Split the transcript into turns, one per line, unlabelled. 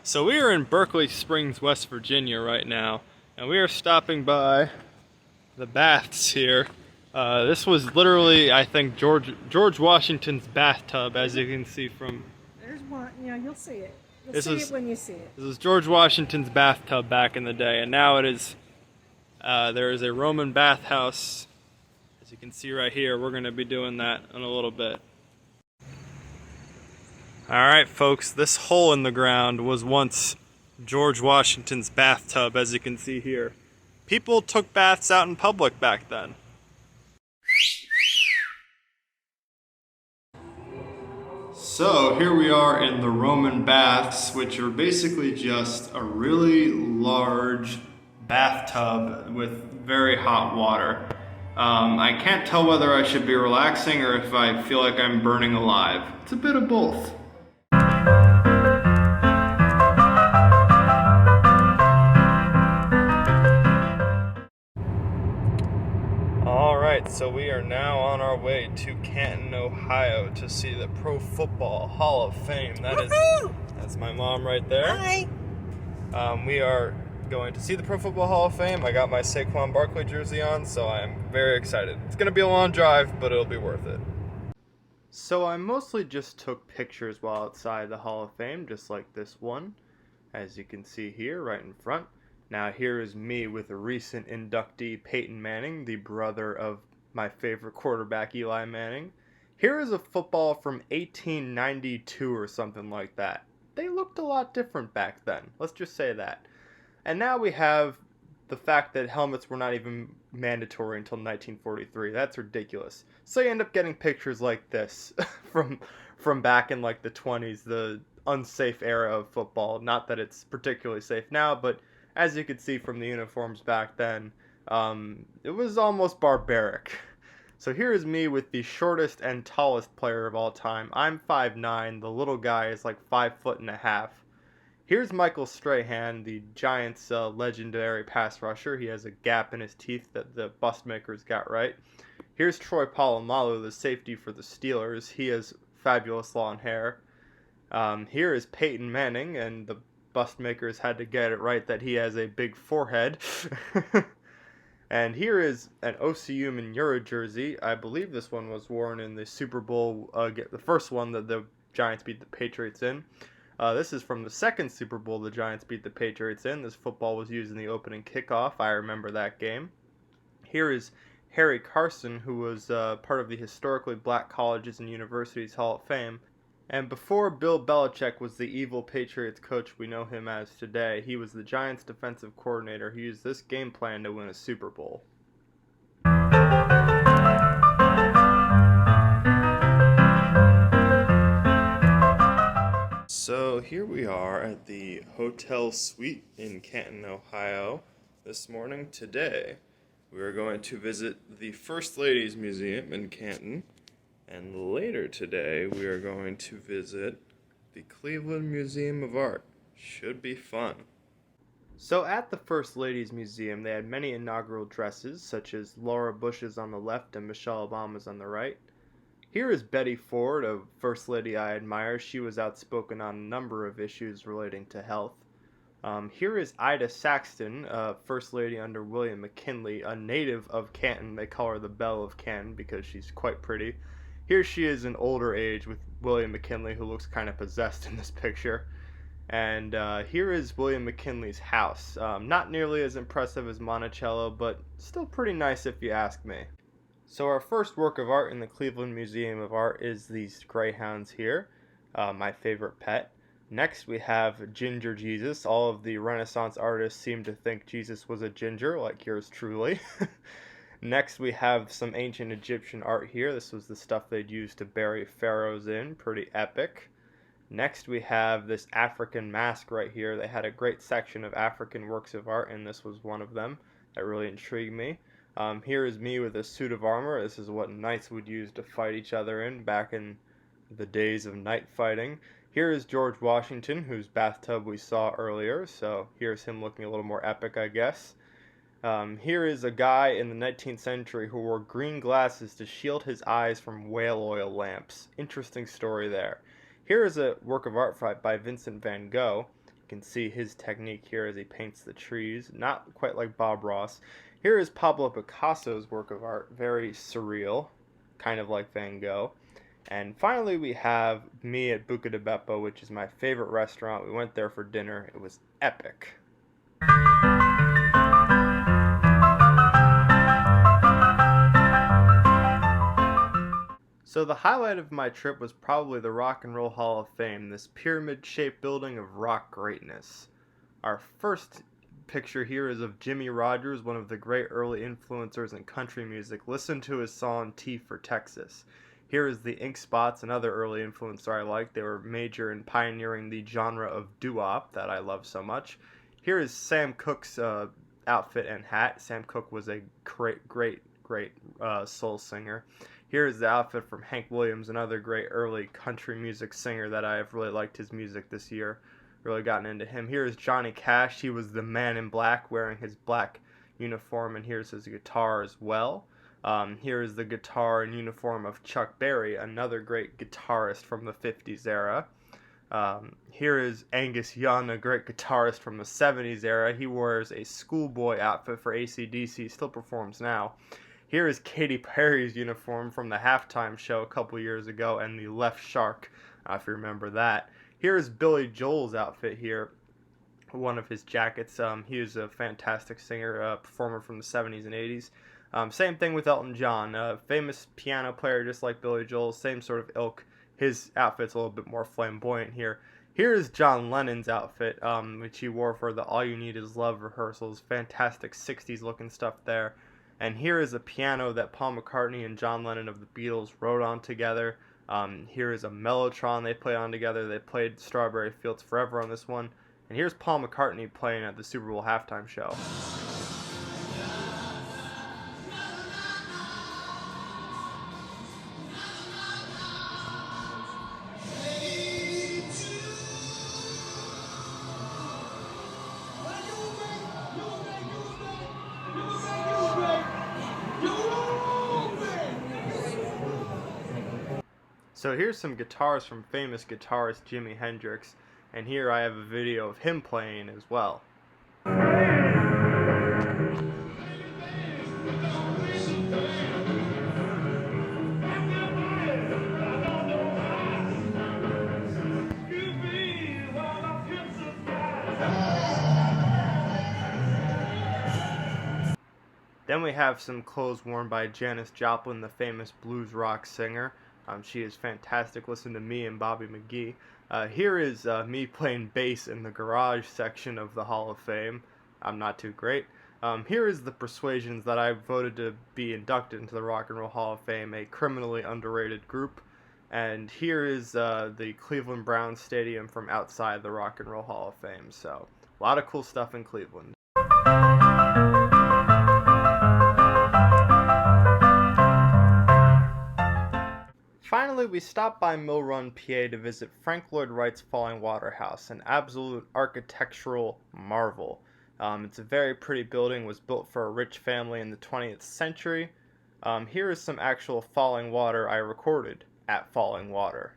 So we are in Berkeley Springs, West Virginia right now, and we are stopping by the baths here. This was literally, I think, George Washington's bathtub, as you can see from.
There's one, you'll see it. You'll
This
see it
is
when you see it.
this is George Washington's bathtub back in the day, and now it is. There is a Roman bathhouse, as you can see right here. We're going to be doing that in a little bit. Alright folks, this hole in the ground was once George Washington's bathtub, as you can see here. People took baths out in public back then. So here we are in the Roman baths, which are basically just a really large bathtub with very hot water. I can't tell whether I should be relaxing or if I feel like I'm burning alive. It's a bit of both. Alright, so we are now on our way to Canton, Ohio to see the Pro Football Hall of Fame. That's my mom right there.
Hi.
We are going to see the Pro Football Hall of Fame. I got my Saquon Barkley jersey on, so I'm very excited. It's going to be a long drive, but it'll be worth it. So I mostly just took pictures while outside the Hall of Fame, just like this one, as you can see here right in front. Now here is me with a recent inductee, Peyton Manning, the brother of my favorite quarterback, Eli Manning. Here is a football from 1892 or something like that. They looked a lot different back then, let's just say that. And now we have the fact that helmets were not even mandatory until 1943. That's ridiculous. So you end up getting pictures like this from back in like the 20s, the unsafe era of football. Not that it's particularly safe now, but as you could see from the uniforms back then, it was almost barbaric. So here is me with the shortest and tallest player of all time. I'm 5'9", the little guy is like 5'1.5". Here's Michael Strahan, the Giants' legendary pass rusher. He has a gap in his teeth that the Bustmakers got right. Here's Troy Polamalu, the safety for the Steelers. He has fabulous long hair. Here is Peyton Manning, and the Bustmakers had to get it right that he has a big forehead. And here is an OCU Manura jersey. I believe this one was worn in the Super Bowl, the first one that the Giants beat the Patriots in. This is from the second Super Bowl the Giants beat the Patriots in. This football was used in the opening kickoff. I remember that game. Here is Harry Carson, who was part of the Historically Black Colleges and Universities Hall of Fame. And before Bill Belichick was the evil Patriots coach we know him as today, he was the Giants' defensive coordinator who used this game plan to win a Super Bowl. So here we are at the Hotel Suite in Canton, Ohio this morning. Today we are going to visit the First Ladies Museum in Canton. And later today, we are going to visit the Cleveland Museum of Art. Should be fun. So at the First Ladies Museum, they had many inaugural dresses, such as Laura Bush's on the left and Michelle Obama's on the right. Here is Betty Ford, a First Lady I admire. She was outspoken on a number of issues relating to health. Here is Ida Saxton, First Lady under William McKinley, a native of Canton. They call her the Belle of Canton because she's quite pretty. Here she is in older age with William McKinley, who looks kind of possessed in this picture. And here is William McKinley's house. Not nearly as impressive as Monticello, but still pretty nice if you ask me. So our first work of art in the Cleveland Museum of Art is these greyhounds here, my favorite pet. Next we have Ginger Jesus. All of the Renaissance artists seem to think Jesus was a ginger, like yours truly. Next we have some ancient Egyptian art here. This was the stuff they'd use to bury pharaohs in. Pretty epic. Next we have this African mask right here. They had a great section of African works of art, and this was one of them that really intrigued me. Here is me with a suit of armor. This is what knights would use to fight each other in back in the days of knight fighting. Here is George Washington, whose bathtub we saw earlier. So here's him looking a little more epic, I guess. Here is a guy in the 19th century who wore green glasses to shield his eyes from whale oil lamps. Interesting story there. Here is a work of art by Vincent van Gogh. You can see his technique here as he paints the trees, not quite like Bob Ross. Here is Pablo Picasso's work of art, very surreal, kind of like Van Gogh. And finally, we have me at Buca di Beppo, which is my favorite restaurant. We went there for dinner. It was epic. So the highlight of my trip was probably the Rock and Roll Hall of Fame, this pyramid-shaped building of rock greatness. Our first picture here is of Jimmie Rodgers, one of the great early influencers in country music. Listen to his song T for Texas. Here is the Ink Spots, another early influencer I like. They were major in pioneering the genre of doo-wop that I love so much. Here is Sam Cooke's outfit and hat. Sam Cooke was a great soul singer. Here is the outfit from Hank Williams, another great early country music singer that I have really liked his music this year. Really gotten into him. Here is Johnny Cash. He was the man in black wearing his black uniform, and here's his guitar as well. Here is the guitar and uniform of Chuck Berry, another great guitarist from the 50s era. Here is Angus Young, a great guitarist from the 70s era. He wears a schoolboy outfit for AC/DC, still performs now. Here is Katy Perry's uniform from the halftime show a couple years ago, and the Left Shark, if you remember that. Here is Billy Joel's outfit here, one of his jackets. He is a fantastic singer, performer from the 70s and 80s. Same thing with Elton John, a famous piano player just like Billy Joel, same sort of ilk. His outfit's a little bit more flamboyant here. Here is John Lennon's outfit, which he wore for the All You Need Is Love rehearsals. Fantastic 60s looking stuff there. And here is a piano that Paul McCartney and John Lennon of the Beatles wrote on together. Here is a Mellotron they played on together. They played Strawberry Fields Forever on this one. And here's Paul McCartney playing at the Super Bowl halftime show. So here's some guitars from famous guitarist Jimi Hendrix, and here I have a video of him playing as well. Then we have some clothes worn by Janis Joplin, the famous blues rock singer. She is fantastic. Listen to me and Bobby McGee. Here is me playing bass in the garage section of the Hall of Fame. I'm not too great. Here is the Persuasions that I voted to be inducted into the Rock and Roll Hall of Fame, a criminally underrated group. And here is the Cleveland Browns Stadium from outside the Rock and Roll Hall of Fame. So, a lot of cool stuff in Cleveland. Finally, we stopped by Mill Run, PA to visit Frank Lloyd Wright's Falling Water House, an absolute architectural marvel. It's a very pretty building, was built for a rich family in the 20th century. Here is some actual falling water I recorded at Falling Water.